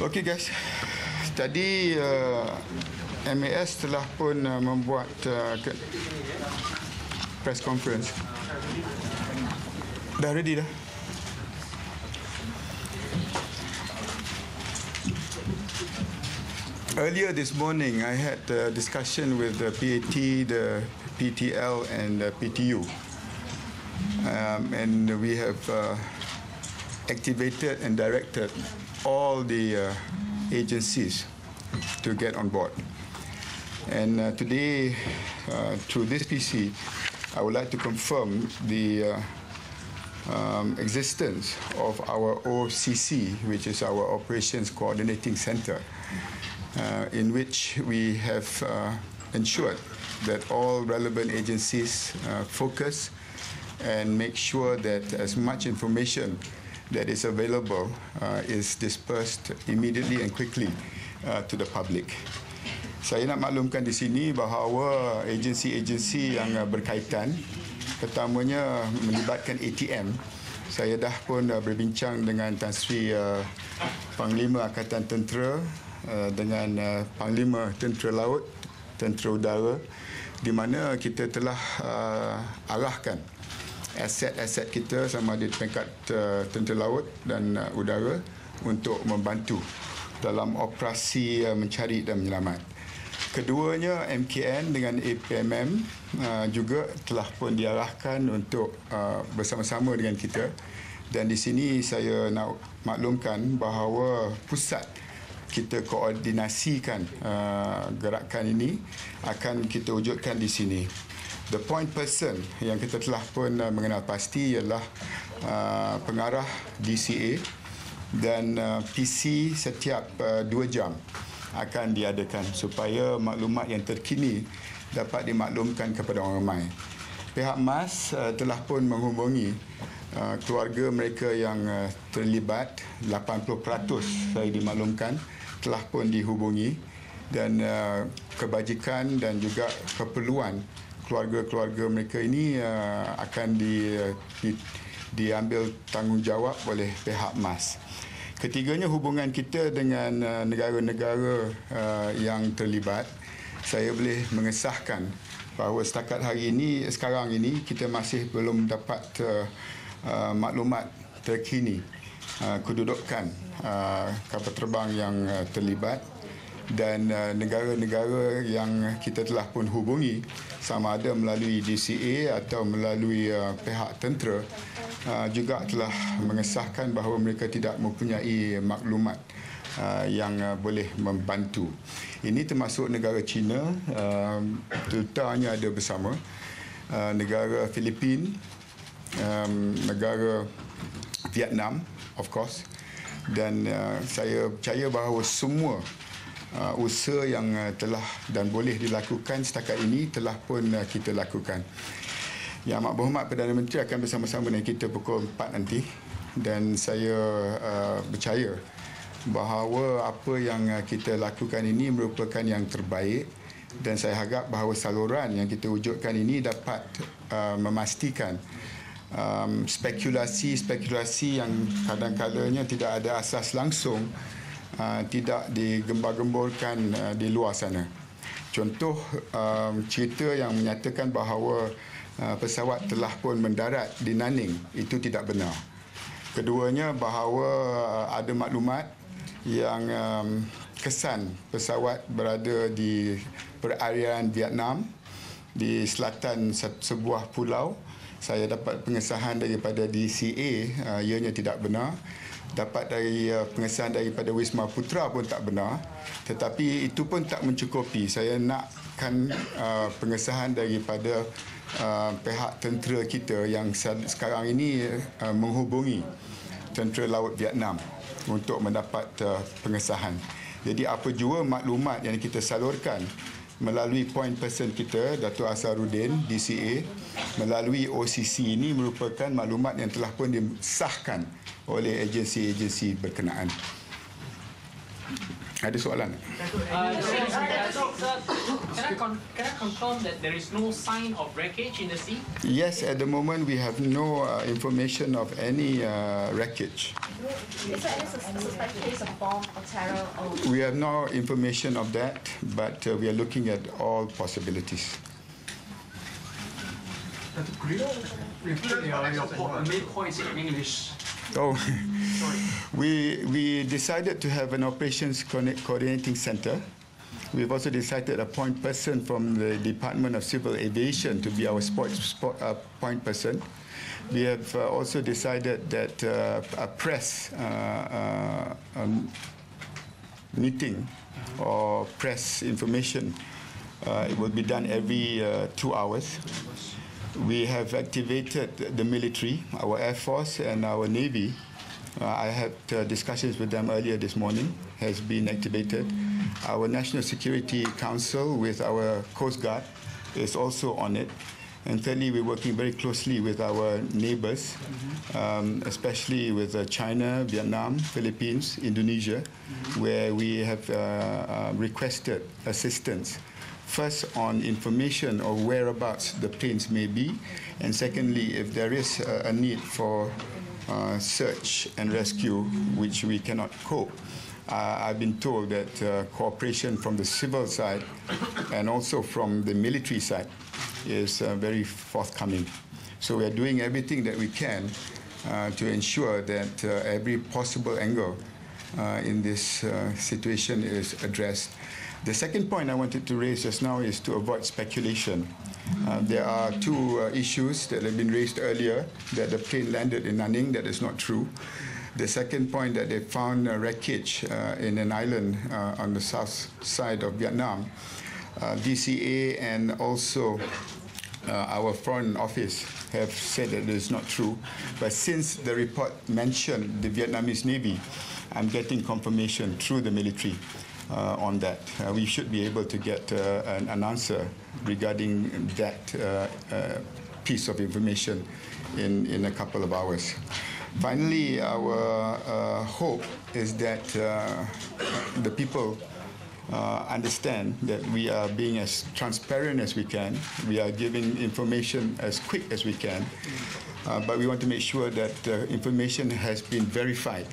Okey guys, tadi MAS telah pun membuat press conference. Dah ready dah. Earlier this morning, I had a discussion with the PAT, the PTL, and the PTU, and we have activated and directed all the agencies to get on board. And today, through this PC, I would like to confirm the existence of our OCC, which is our Operations Coordinating Center, in which we have ensured that all relevant agencies focus and make sure that as much information that is available is dispersed immediately and quickly to the public. Saya nak maklumkan di sini bahawa agensi-agensi yang berkaitan, pertamanya melibatkan ATM. Saya dah pun berbincang dengan Tan Sri Panglima Angkatan Tentera dengan Panglima Tentera Laut, Tentera Udara, di mana kita telah arahkan aset-aset kita sama ada di peringkat Tentera Laut dan Udara untuk membantu dalam operasi mencari dan menyelamat. Keduanya, MKN dengan APMM juga telah pun diarahkan untuk bersama-sama dengan kita, dan di sini saya nak maklumkan bahawa pusat kita koordinasikan gerakan ini akan kita wujudkan di sini. The point person yang kita telah pun mengenal pasti ialah pengarah DCA, dan PC setiap 2 jam akan diadakan supaya maklumat yang terkini dapat dimaklumkan kepada orang ramai. Pihak MAS telah pun menghubungi keluarga mereka yang terlibat. 80% saya dimaklumkan telah pun dihubungi, dan kebajikan dan juga keperluan keluarga-keluarga mereka ini akan diambil tanggungjawab oleh pihak MAS. Ketiganya, hubungan kita dengan negara-negara yang terlibat, saya boleh mengesahkan bahawa setakat hari ini, sekarang ini, kita masih belum dapat maklumat terkini kedudukan kapal terbang yang terlibat, dan negara-negara yang kita telah pun hubungi sama ada melalui DCA atau melalui pihak tentera juga telah mengesahkan bahawa mereka tidak mempunyai maklumat yang boleh membantu. Ini termasuk negara China, terutamanya ada bersama negara Filipina, negara Vietnam, of course, dan saya percaya bahawa semua usaha yang telah dan boleh dilakukan setakat ini telah pun kita lakukan. Yang Amat Berhormat Perdana Menteri akan bersama-sama dengan kita pukul 4 nanti, dan saya percaya bahawa apa yang kita lakukan ini merupakan yang terbaik, dan saya harap bahawa saluran yang kita wujudkan ini dapat memastikan spekulasi-spekulasi yang kadang-kadangnya tidak ada asas langsung tidak digembar-gemborkan di luar sana. Contoh cerita yang menyatakan bahawa pesawat telah pun mendarat di Nanning, itu tidak benar. Keduanya, bahawa ada maklumat yang kesan pesawat berada di perairan Vietnam di selatan sebuah pulau. Saya dapat pengesahan daripada DCA, ianya tidak benar. Dapat dari pengesahan daripada Wisma Putra pun tak benar, tetapi itu pun tak mencukupi. Saya nakkan pengesahan daripada pihak tentera kita yang sekarang ini menghubungi Tentera Laut Vietnam untuk mendapat pengesahan. Jadi apa jua maklumat yang kita salurkan melalui point person kita, Datuk Asharuddin, DCA, melalui OCC ini merupakan maklumat yang telah pun disahkan oleh agensi-agensi berkenaan. Ada soalan? Can I confirm that there is no sign of wreckage in the sea? Yes, at the moment we have no information of any wreckage. Is there any suspect case of bomb or terror? We have no information of that, but we are looking at all possibilities. Could you repeat your main points in English? Oh, we decided to have an operations coordinating center. We've also decided a point person from the Department of Civil Aviation to be our point person. We have also decided that a press meeting or press information it will be done every 2 hours. We have activated the military, our Air Force and our Navy. I had discussions with them earlier this morning, has been activated. Our National Security Council with our Coast Guard is also on it. And thirdly, we're working very closely with our neighbors, especially with China, Vietnam, Philippines, Indonesia, where we have requested assistance. First, on information of whereabouts the planes may be, and secondly, if there is a need for search and rescue, which we cannot cope. I've been told that cooperation from the civil side and also from the military side is very forthcoming. So we are doing everything that we can to ensure that every possible angle in this situation is addressed. The second point I wanted to raise just now is to avoid speculation. There are two issues that have been raised earlier, that the plane landed in Nanning. That is not true. The second point, that they found a wreckage in an island on the south side of Vietnam. DCA and also our Foreign Office have said that it is not true. But since the report mentioned the Vietnamese Navy, I'm getting confirmation through the military on that. We should be able to get an answer regarding that piece of information in a couple of hours. Finally, our hope is that the people understand that we are being as transparent as we can. We are giving information as quick as we can, but we want to make sure that the information has been verified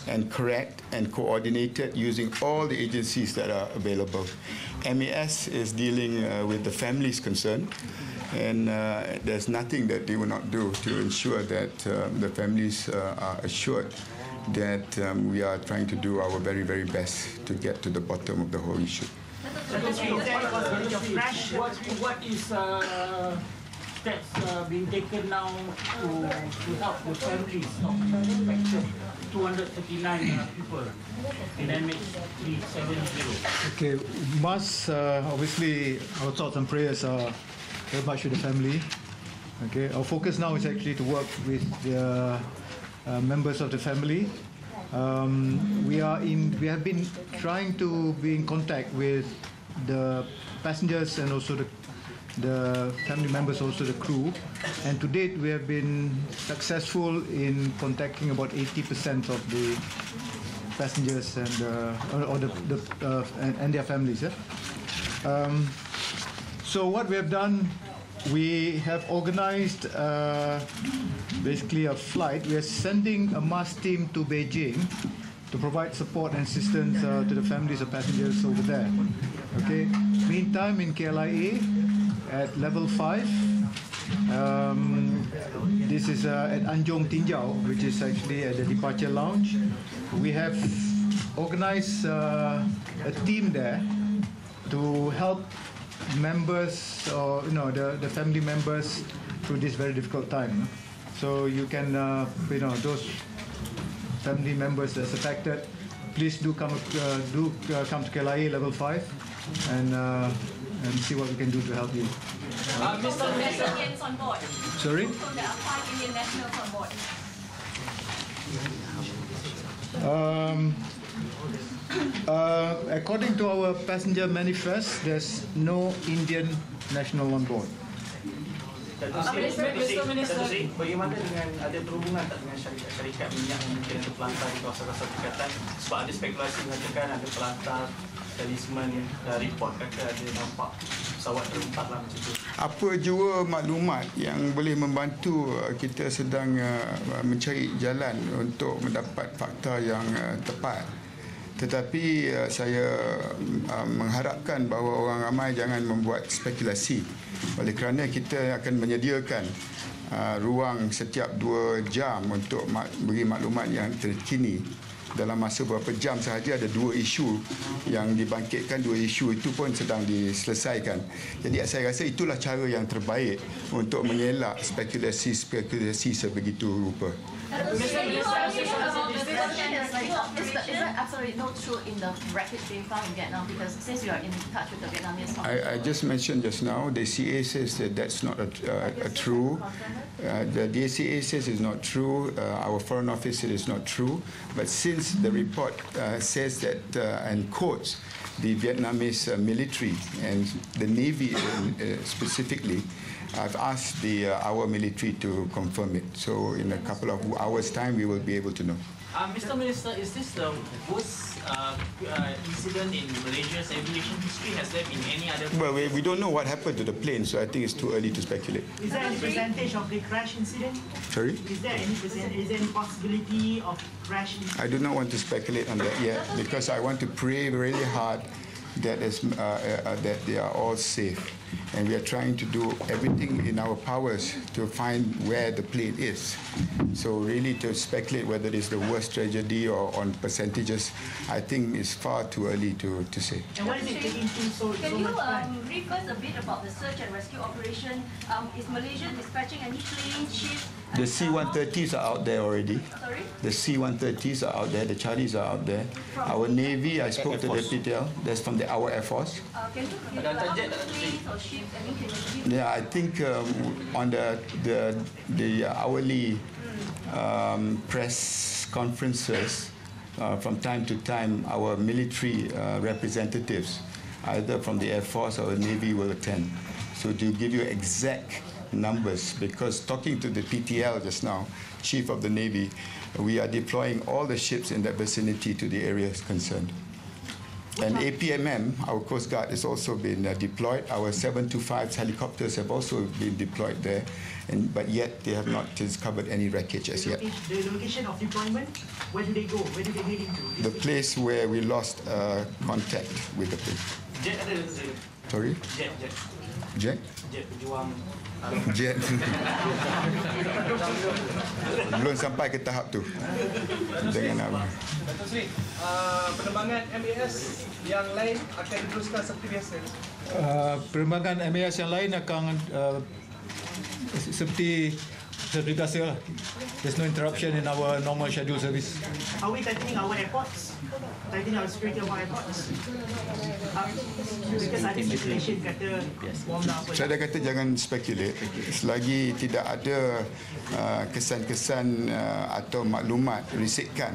and correct and coordinated using all the agencies that are available. MAS is dealing with the families concerned, and there's nothing that they will not do to ensure that the families are assured that we are trying to do our very, very best to get to the bottom of the whole issue. What is steps being taken now to help the families of affected 239 people in MH370? Okay, MAS, obviously our thoughts and prayers are very much with the family. Okay, our focus now is actually to work with the members of the family. We have been trying to be in contact with the passengers and also the family members, also the crew, and to date we have been successful in contacting about 80% of the passengers and and their families. So what we have done, we have organized basically a flight. We are sending a MAS team to Beijing to provide support and assistance to the families of passengers over there. Okay. Meantime, in KLIA, at level 5, this is at Anjong Tinjau, which is actually at the departure lounge. We have organized a team there to help members, or the family members through this very difficult time. So you can, those family members that's affected, please do come to KLIA level 5 and see what we can do to help you. Mr. Indians on board. Sorry? So there are 5 Indian nationals on board. According to our passenger manifest, there's no Indian national on board. Datuk Seri, bagaimana dengan ada berhubungan tak dengan syarikat minyak yang mungkin ada pelantar di kawasan-kawasan berdekatan? Sebab ada spekulasi mengatakan ada pelantar talisman dari report kata ada nampak pesawat terlempat lah macam tu. Apa jua maklumat yang boleh membantu kita sedang mencari jalan untuk mendapat fakta yang tepat. Tetapi saya mengharapkan bahawa orang ramai jangan membuat spekulasi. Oleh kerana kita akan menyediakan ruang setiap 2 jam untuk beri maklumat yang terkini. Dalam masa beberapa jam sahaja ada 2 isu yang dibangkitkan. 2 isu itu pun sedang diselesaikan. Jadi saya rasa itulah cara yang terbaik untuk mengelak spekulasi sebegitu rupa. Is there absolutely no truth in the wreckage being found in Vietnam? Because since you are in touch with the Vietnamese, I just mentioned just now, the CA says that that's not a true. The DCA says it's not true. Our Foreign Office says it's not true. But since the report says that and quotes the Vietnamese military and the Navy specifically, I've asked our military to confirm it. So in a couple of hours' time, we will be able to know. Mr. Minister, is this the worst incident in Malaysia's aviation history? Has there been any other? Well, we don't know what happened to the plane, so I think it's too early to speculate. Is there any percentage of the crash incident? Sorry? Is there any possibility of crash incident? I do not want to speculate on that yet because I want to pray really hard that they are all safe. And we are trying to do everything in our powers to find where the plane is. So really to speculate whether it is the worst tragedy or on percentages, I think is far too early to say. And why is it taking so much time? brief us a bit about the search and rescue operation? Is Malaysia dispatching any planes, ships? The C-130s are out there already. Sorry? The C-130s are out there. The Charlies are out there. Our Navy, I spoke to the PTL. That's from our Air Force. Can you give how many planes or ships? I mean, can you give? Yeah, I think on the hourly press conferences, from time to time, our military representatives, either from the Air Force or the Navy, will attend. So to give you exact numbers, because talking to the PTL just now, Chief of the Navy, we are deploying all the ships in that vicinity to the areas concerned. And APMM, our Coast Guard, has also been deployed. Our 725 helicopters have also been deployed there, but yet they have not discovered any wreckage as yet. The location of deployment, where do they go? Where do they head into? The place where we lost contact with the plane. Jet ada tak? Sorry? Jet. Jet? Jet pejuang. Jet. Belum sampai ke tahap tu. Dengan apa? Datuk Seri, penerbangan MAS yang lain akan diteruskan seperti biasa? Penerbangan MAS yang lain akan seperti biasa lah. There's no interruption in our normal schedule service. Are we tightening our airports? Tightening our security of our airports? Because ada speculation kata bom dah apa. Saya dah kata jangan speculate. Selagi tidak ada kesan-kesan atau maklumat risikan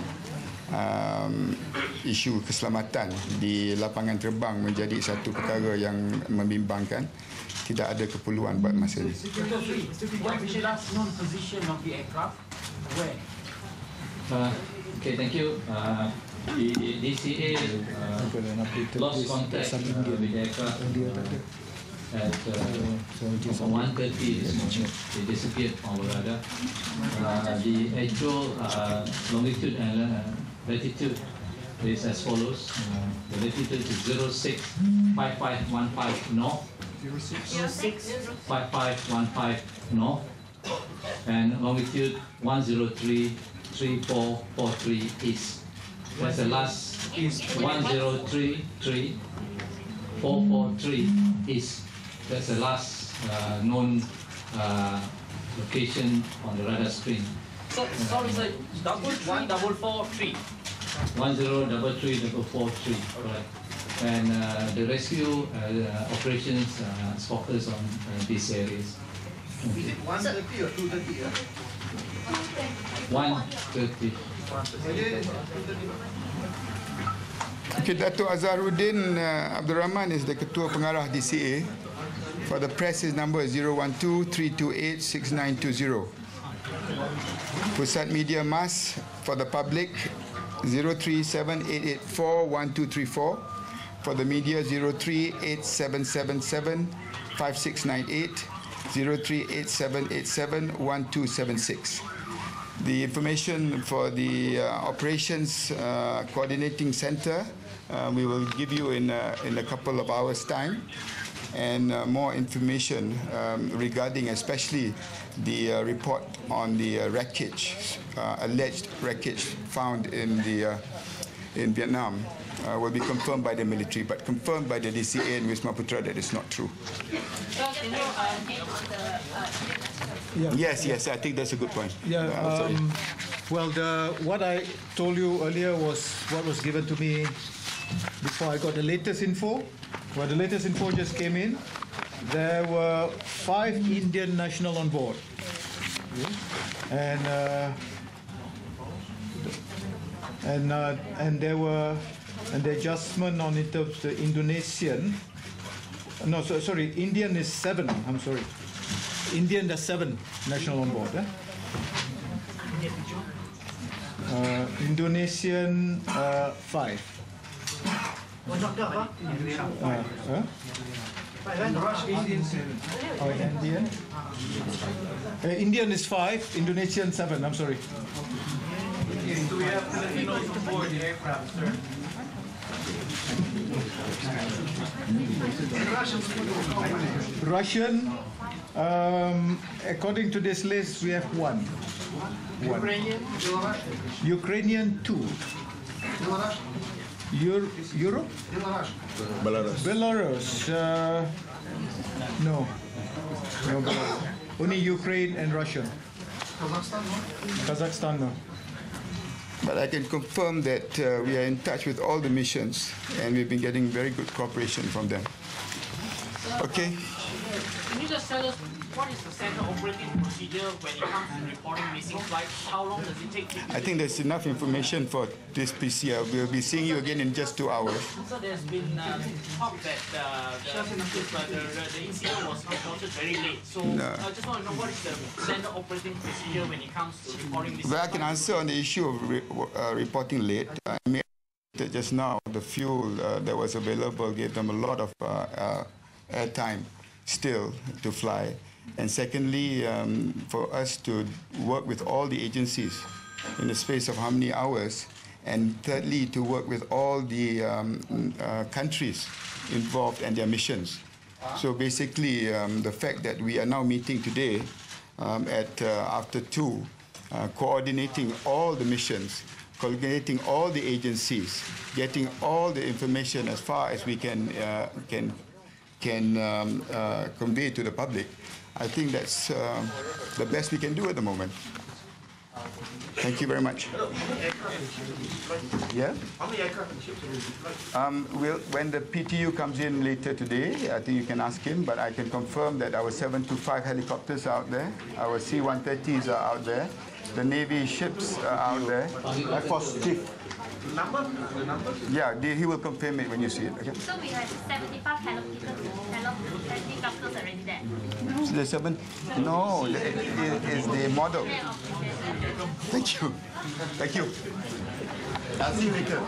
isu keselamatan di lapangan terbang menjadi satu perkara yang membimbangkan, tidak ada keperluan buat masa ini. What is the last known position of the aircraft? Where? Okay, thank you. The DCA lost contact with the aircraft at 1:30 this morning. They disappeared from the radar. The actual longitude and latitude is as follows. The latitude is 065515 north. 5515 north, and longitude 1033443 east. That's the last 1033443 east. That's the last known location on the radar screen. So, sorry, sir. 13443. 1033443, correct. And the rescue operations focus on these areas. Is it 130 or 230? 130. Okay, Datuk Azharuddin Abdul Rahman is the Ketua Pengarah DCA. For the press, his number is 012-328-6920. Pusat Media MAS, for the public, 037-884-1234. For the media, 03-8777-5698, 03-8787-1276. The information for the Operations Coordinating Center, we will give you in a couple of hours' time, and more information regarding especially the report on the wreckage, alleged wreckage found in Vietnam. Will be confirmed by the military, but confirmed by the DCA and Wisma Putra that it's not true. Yes, I think that's a good point. Well, what I told you earlier was what was given to me before I got the latest info. Well, the latest info just came in. There were 5 Indian nationals on board, and there were the adjustment on it of the Indonesian. No, sorry, Indian is 7. I'm sorry. Indian, there's 7 national on board. Indonesian 5. Indian. Indian is 5. Indonesian 7. I'm sorry. Do we have Filipinos on board the aircraft, sir? Russian, according to this list, we have 1. Ukrainian 2. Europe? Belarus. No, Belarus. Only Ukraine and Russia. Kazakhstan, no. But I can confirm that we are in touch with all the missions, and we've been getting very good cooperation from them. Okay. Can you just tell us what is the standard operating procedure when it comes to reporting missing flights? How long does it take to... I think there's enough information for this PCR. We'll be seeing you again in just 2 hours. So there's been talk that the incident was reported very late. So I just want to know what is the standard operating procedure when it comes to reporting missing flights? Well, I can answer on the issue of reporting late. I mean, just now, the fuel that was available gave them a lot of airtime still to fly. And secondly, for us to work with all the agencies in the space of how many hours, and thirdly, to work with all the countries involved and their missions. So basically, the fact that we are now meeting today at after 2, coordinating all the missions, coordinating all the agencies, getting all the information as far as we can convey to the public. I think that's the best we can do at the moment. Thank you very much. Yeah? How many aircraft and ships When the PTU comes in later today, I think you can ask him, but I can confirm that our 725 helicopters are out there, our C-130s are out there, the Navy ships are out there. Air Force Chief. The number? Yeah, he will confirm it when you see it. Okay? So we have 75 helicopters already there. So the 7? No, it is the model. Thank you. Thank you. I'll see you later.